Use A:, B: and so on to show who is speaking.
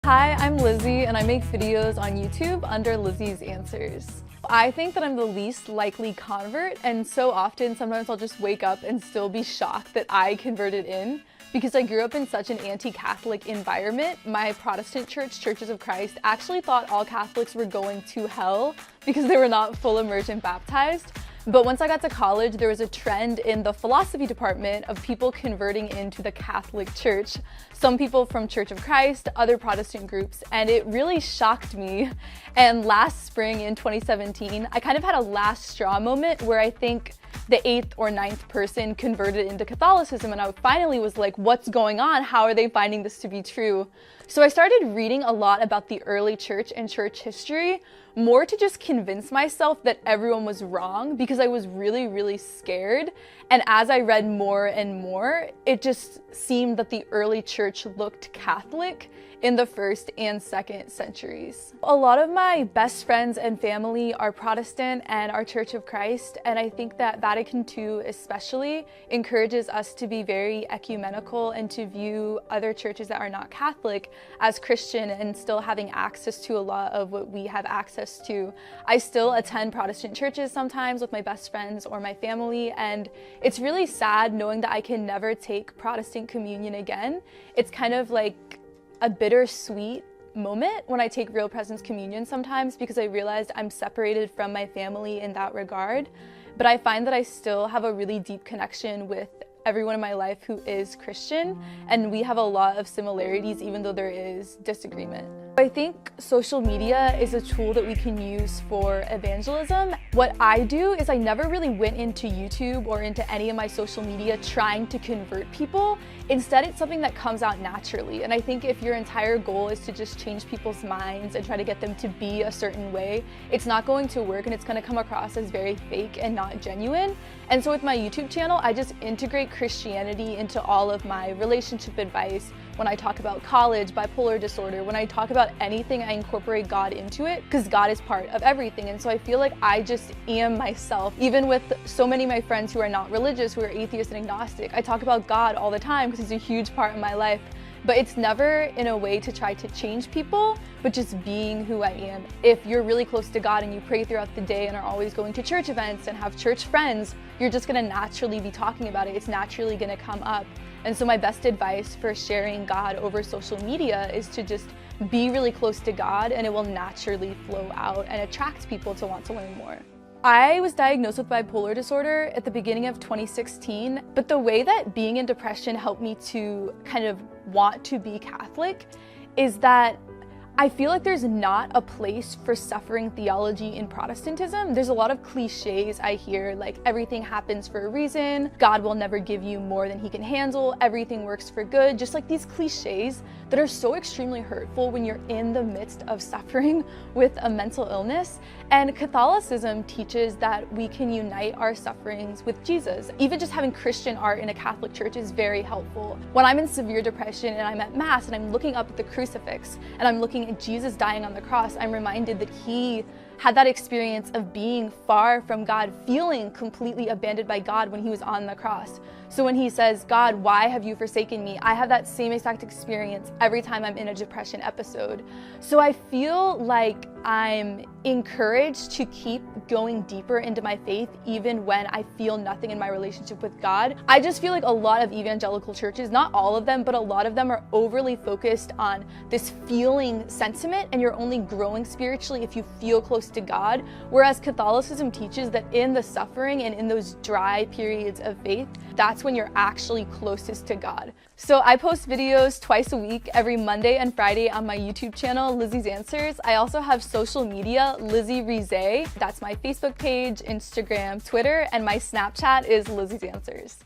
A: Hi, I'm Lizzie and I make videos on YouTube under Lizzie's Answers. I think that I'm the least likely convert, and so often sometimes I'll just wake up and still be shocked that I converted in because I grew up in such an anti-Catholic environment. My Protestant church, Churches of Christ, actually thought all Catholics were going to hell because they were not full immersion baptized. But once I got to college, there was a trend in the philosophy department of people converting into the Catholic Church. Some people from Church of Christ, other Protestant groups, and it really shocked me. And last spring in 2017, I kind of had a last straw moment where I think the 8th or 9th person converted into Catholicism, and I finally was like, what's going on? How are they finding this to be true? So I started reading a lot about the early church and church history, more to just convince myself that everyone was wrong because I was really scared. And as I read more and more, it just seemed that the early church looked Catholic in the 1st and 2nd centuries. A lot of my best friends and family are Protestant and are Church of Christ, and I think that Vatican II especially encourages us to be very ecumenical and to view other churches that are not Catholic as Christian and still having access to a lot of what we have access to. I still attend Protestant churches sometimes with my best friends or my family, and it's really sad knowing that I can never take Protestant communion again. It's kind of like a bittersweet moment when I take Real Presence communion sometimes because I realized I'm separated from my family in that regard. But I find that I still have a really deep connection with everyone in my life who is Christian, and we have a lot of similarities even though there is disagreement. I think social media is a tool that we can use for evangelism. What I do is I never really went into YouTube or into any of my social media trying to convert people. Instead, it's something that comes out naturally. And I think if your entire goal is to just change people's minds and try to get them to be a certain way, it's not going to work and it's going to come across as very fake and not genuine. And so with my YouTube channel, I just integrate Christianity into all of my relationship advice. When I talk about college, bipolar disorder, when I talk about anything, I incorporate God into it because God is part of everything. And so I feel like I just am myself. Even with so many of my friends who are not religious, who are atheist and agnostic, I talk about God all the time because he's a huge part of my life. But it's never in a way to try to change people, but just being who I am. If you're really close to God and you pray throughout the day and are always going to church events and have church friends, you're just gonna naturally be talking about it. It's naturally gonna come up. And so my best advice for sharing God over social media is to just be really close to God, and it will naturally flow out and attract people to want to learn more. I was diagnosed with bipolar disorder at the beginning of 2016, but the way that being in depression helped me to kind of want to be Catholic is that I feel like there's not a place for suffering theology in Protestantism. There's a lot of cliches I hear, like everything happens for a reason, God will never give you more than he can handle, everything works for good, just like these cliches that are so extremely hurtful when you're in the midst of suffering with a mental illness. And Catholicism teaches that we can unite our sufferings with Jesus. Even just having Christian art in a Catholic church is very helpful. When I'm in severe depression and I'm at Mass and I'm looking up at the crucifix and I'm looking at Jesus dying on the cross, I'm reminded that he had that experience of being far from God, feeling completely abandoned by God when he was on the cross. So when he says, God, why have you forsaken me? I have that same exact experience every time I'm in a depression episode. So I feel like I'm encouraged to keep going deeper into my faith even when I feel nothing in my relationship with God. I just feel like a lot of evangelical churches, not all of them, but a lot of them are overly focused on this feeling sentiment, and you're only growing spiritually if you feel close to God, whereas Catholicism teaches that in the suffering and in those dry periods of faith, that's when you're actually closest to God. So I post videos twice a week, every Monday and Friday on my YouTube channel, Lizzie's Answers. I also have social media, Lizzie Reezay. That's my Facebook page, Instagram, Twitter, and my Snapchat is Lizzie's Answers.